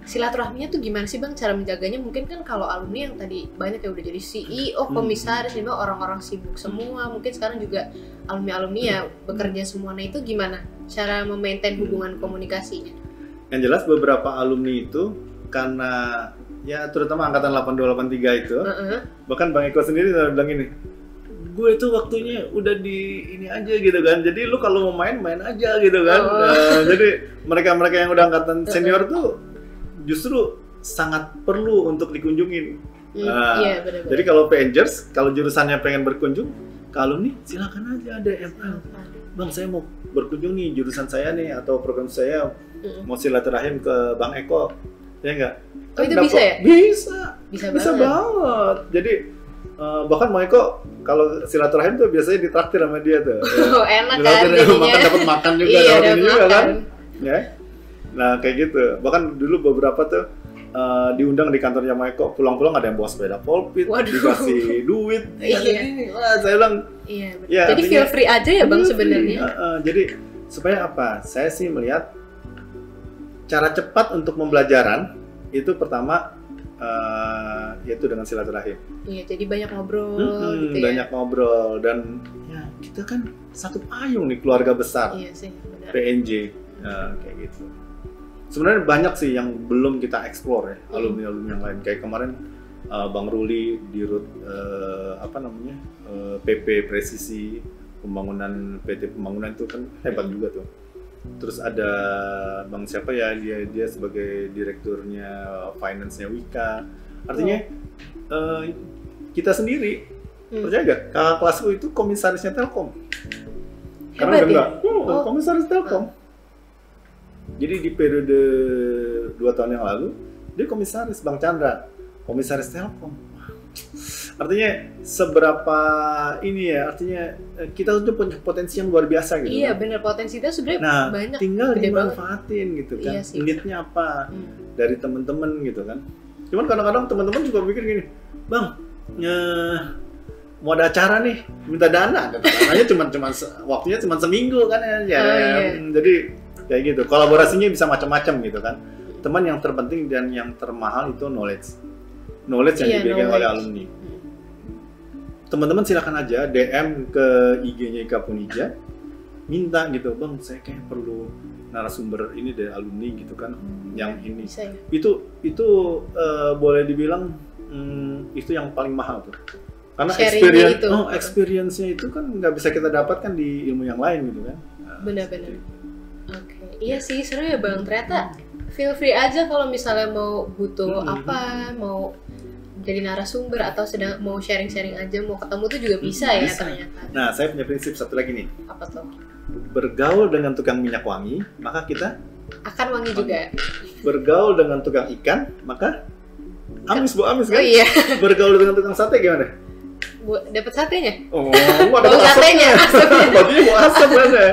Silaturahminya tuh gimana sih Bang cara menjaganya? Mungkin kan kalau alumni yang tadi banyak yang udah jadi CEO, komisaris, jadi orang-orang sibuk semua. Mungkin sekarang juga alumni-alumni ya bekerja semua. Nah itu gimana cara memaintain hubungan komunikasinya? Yang jelas beberapa alumni itu karena ya terutama angkatan 82 83 itu, bahkan Bang Eko sendiri udah bilang gini, gue tuh waktunya udah di ini aja gitu kan. Jadi lu kalau mau main aja gitu kan. Jadi mereka-mereka yang udah angkatan senior tuh justru sangat perlu untuk dikunjungin. Iya, bener-bener. Jadi kalau P-Angers, kalau jurusannya pengen berkunjung, kalau nih silakan aja ada ML. Bang, saya mau berkunjung nih jurusan saya nih atau program saya mau silaturahim ke Bang Eko, ya enggak? Oh, itu bisa ya? Bisa banget. Jadi bahkan Bang Eko kalau silaturahim tuh biasanya ditraktir sama dia tuh. Oh, enak kan jadinya. Dapat makan juga, iya, dapat ini juga kan. Ya. Nah, kayak gitu. Bahkan dulu beberapa tuh diundang di kantornya Bang Eko, pulang-pulang ada yang bawa sepeda Volpit, dikasih duit. Iya. Wah, saya bilang iya, ya, jadi feel free aja ya Bang sebenarnya. Jadi supaya apa? Saya sih melihat cara cepat untuk pembelajaran itu pertama yaitu dengan silaturahim. Iya, jadi banyak ngobrol gitu ya. Banyak ngobrol dan ya kita kan satu payung nih keluarga besar. Iya sih, benar. PNJ kayak gitu. Sebenarnya banyak sih yang belum kita explore ya, alumni-alumni yang lain. Kayak kemarin Bang Ruli di PP Presisi pembangunan PT Pembangunan itu kan hebat juga tuh. Terus ada Bang siapa ya, dia sebagai direkturnya finance-nya Wika. Artinya kita sendiri percaya gak? Kakak kelasku itu komisarisnya Telkom. Karena udah komisaris Telkom. Jadi di periode 2 tahun yang lalu dia komisaris, Bang Chandra, komisaris Telkom. Artinya seberapa ini ya, artinya kita tuh punya potensi yang luar biasa gitu. Iya, benar, potensi itu sebenarnya banyak. Tinggal dimanfaatin gitu kan. Iya, Need-nya apa dari teman-teman gitu kan. Cuman kadang-kadang teman-teman juga mikir gini, Bang, mau ada acara nih, minta dana. Dananya cuma waktunya cuma seminggu kan ya. Jadi kayak gitu. Kolaborasinya bisa macam-macam gitu kan. Teman yang terpenting dan yang termahal itu knowledge yang diberikan oleh alumni. Teman-teman silakan aja DM ke IG-nya IKA Punija, minta gitu, Bang, saya kayak perlu narasumber ini dari alumni gitu kan, yang ini. Bisa, ya? Itu boleh dibilang itu yang paling mahal tuh. Karena experience-nya itu kan nggak bisa kita dapatkan di ilmu yang lain gitu kan. Benar-benar. Oke, iya sih seru ya Bang. Ternyata feel free aja kalau misalnya mau butuh apa, mau jadi narasumber atau sedang mau sharing-sharing aja, mau ketemu tuh juga bisa ya ternyata. Nah, saya punya prinsip satu lagi nih. Apa tuh? Bergaul dengan tukang minyak wangi, maka kita akan wangi juga. Bergaul dengan tukang ikan, maka amis kan? Oh iya. Bergaul dengan tukang sate gimana? Dapat satenya? Oh, ada satenya. Baginya mau asap kan ya.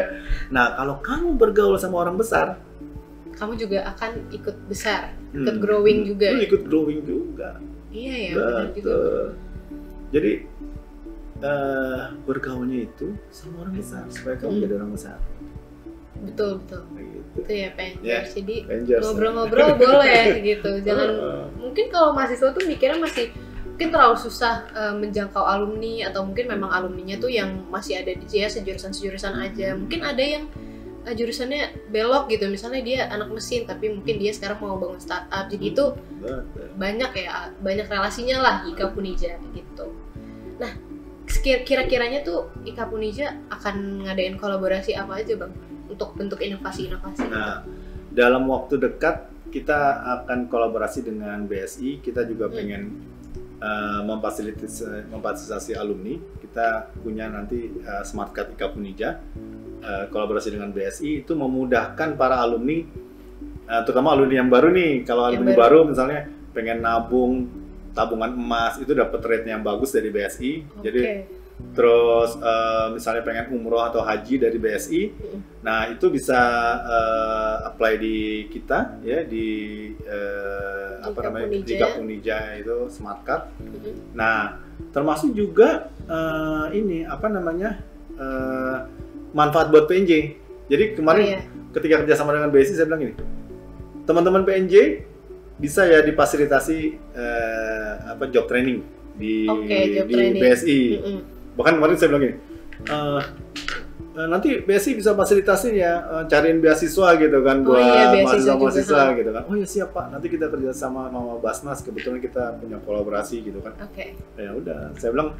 Nah, kalau kamu bergaul sama orang besar, kamu juga akan ikut besar, ikut growing juga. Lu ikut growing juga. Iya ya, benar juga. Jadi bergaulnya itu sama orang besar supaya kamu jadi orang besar. Betul. Gitu. Itu ya P-Angers. Jadi P-Angers, ngobrol-ngobrol boleh gitu. Jangan mungkin kalau mahasiswa tuh mikirnya masih mungkin terlalu susah menjangkau alumni, atau mungkin memang alumninya tuh yang masih ada di sejurusan aja. Mungkin ada yang jurusannya belok gitu, misalnya dia anak mesin tapi mungkin dia sekarang mau bangun startup, jadi itu banyak relasinya lah IKA Punija gitu. Nah, kira-kiranya tuh IKA Punija akan ngadain kolaborasi apa aja Bang untuk bentuk inovasi-inovasi? Nah, dalam waktu dekat kita akan kolaborasi dengan BSI. Kita juga pengen memfasilitasi alumni. Kita punya nanti Smart Card IKA Punija, kolaborasi dengan BSI, itu memudahkan para alumni, terutama alumni yang baru nih. Kalau alumni baru misalnya pengen tabungan emas, itu dapat rate yang bagus dari BSI. Jadi terus misalnya pengen umroh atau haji dari BSI, nah itu bisa apply di kita ya, di di IKA Punija itu Smart Card. Nah, termasuk juga manfaat buat PNJ. Jadi kemarin ketika kerjasama dengan BSI, saya bilang gini, teman-teman PNJ bisa ya difasilitasi job training di BSI. Bahkan kemarin saya bilang gini, nanti BSI bisa fasilitasi ya, cariin beasiswa gitu kan buat mahasiswa gitu kan. Oh ya siap Pak, nanti kita kerjasama sama Basnas, kebetulan kita punya kolaborasi gitu kan. Ya udah, saya bilang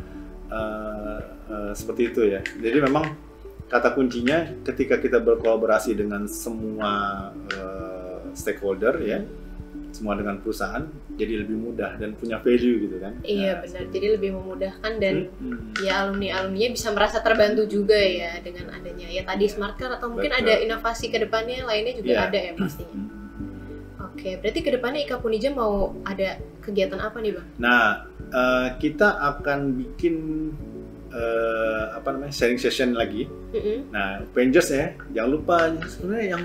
seperti itu ya. Jadi memang kata kuncinya ketika kita berkolaborasi dengan semua stakeholder ya, semua dengan perusahaan, jadi lebih mudah dan punya value gitu kan. Iya benar, jadi lebih memudahkan dan ya alumni-alumninya bisa merasa terbantu juga ya dengan adanya ya tadi smart card atau mungkin ada inovasi ke depannya lainnya juga ada ya pastinya. Oke, berarti ke depannya IKA Punija mau ada kegiatan apa nih Bang? Nah, kita akan bikin sharing session lagi. Nah, Pengers ya, jangan lupa sebenarnya yang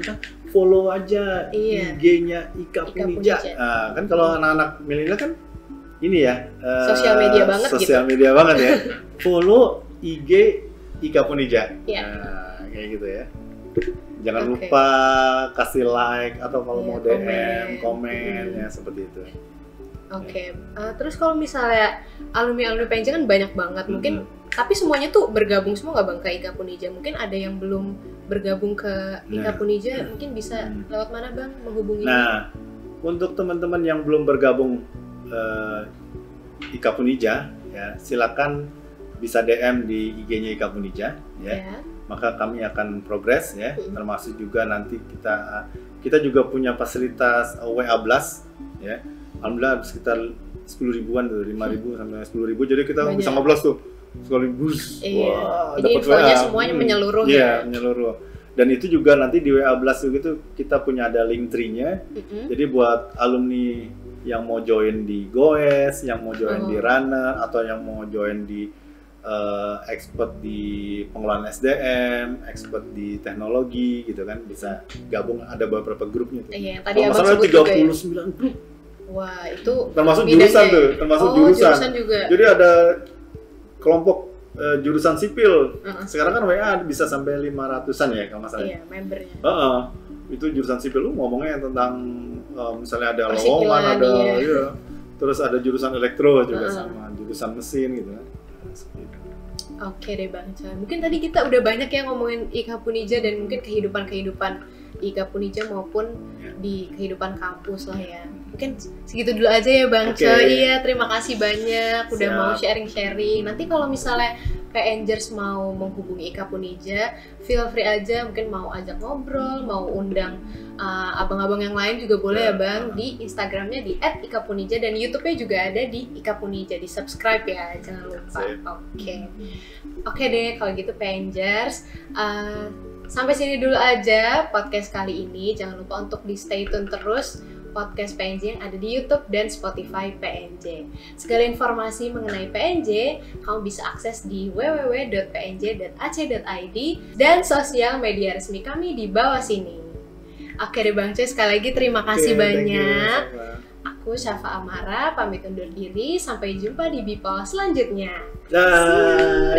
follow aja IG-nya IKA Punija. Nah, kan kalau anak-anak milenial kan ini ya sosial media banget media banget ya. Follow IG IKA Punija. Nah, kayak gitu ya. Jangan lupa kasih like atau kalau mau DM, komen ya seperti itu. Oke. Terus kalau misalnya alumni Pengers kan banyak banget, mungkin tapi semuanya tuh bergabung semua nggak Bang ke IKA Punija? Mungkin ada yang belum bergabung ke IKA Punija, mungkin bisa lewat mana Bang menghubungi? Nah, untuk teman-teman yang belum bergabung IKA Punija, ya silakan bisa DM di IG-nya IKA Punija, ya. Maka kami akan progres, ya. Termasuk juga nanti kita juga punya fasilitas WA Blast, ya. Alhamdulillah sekitar 10 ribuan tuh, 5.000 sampai 10.000, jadi kita bisa ngobrol tuh sekaligus. Wah, jadi infonya semuanya menyeluruh ya. Menyeluruh. Dan itu juga nanti di WA Blast itu kita punya ada link tree-nya. Jadi buat alumni yang mau join di Goes, yang mau join di Runner, atau yang mau join di expert di pengelolaan SDM, expert di teknologi gitu kan, bisa gabung, ada beberapa grupnya tuh. Iya, tadi Abang sebut 39 grup. Wah, itu termasuk jurusan tuh, termasuk jurusan juga. Jadi ada kelompok jurusan sipil. Sekarang kan WA bisa sampai 500-an ya kalau nggak salah. Iya, membernya. Itu jurusan sipil lu ngomongnya tentang misalnya ada lowongan, ada terus ada jurusan elektro juga sama jurusan mesin gitu kan. Oke deh Bang Coy. Mungkin tadi kita udah banyak ya ngomongin IKA Punija dan mungkin kehidupan IKA Punija maupun di kehidupan kampus lah ya. Mungkin segitu dulu aja ya Bang Coy. Iya, terima kasih banyak udah mau sharing-sharing. Nanti kalau misalnya Pengers mau menghubungi IKA Punija, feel free aja, mungkin mau ajak ngobrol, mau undang abang-abang yang lain juga boleh ya Bang, di Instagramnya di @ikapunija dan YouTube-nya juga ada di IKA Punija, di subscribe ya, jangan lupa. Oke deh, kalau gitu Pengers, sampai sini dulu aja podcast kali ini. Jangan lupa untuk di stay tune terus podcast PNJ yang ada di YouTube dan Spotify PNJ. Segala informasi mengenai PNJ kamu bisa akses di www.pnj.ac.id dan sosial media resmi kami di bawah sini. Oke deh Bang Coy, sekali lagi terima kasih banyak. Aku Syafa Amara, pamit undur diri. Sampai jumpa di Bipol selanjutnya. Dadah.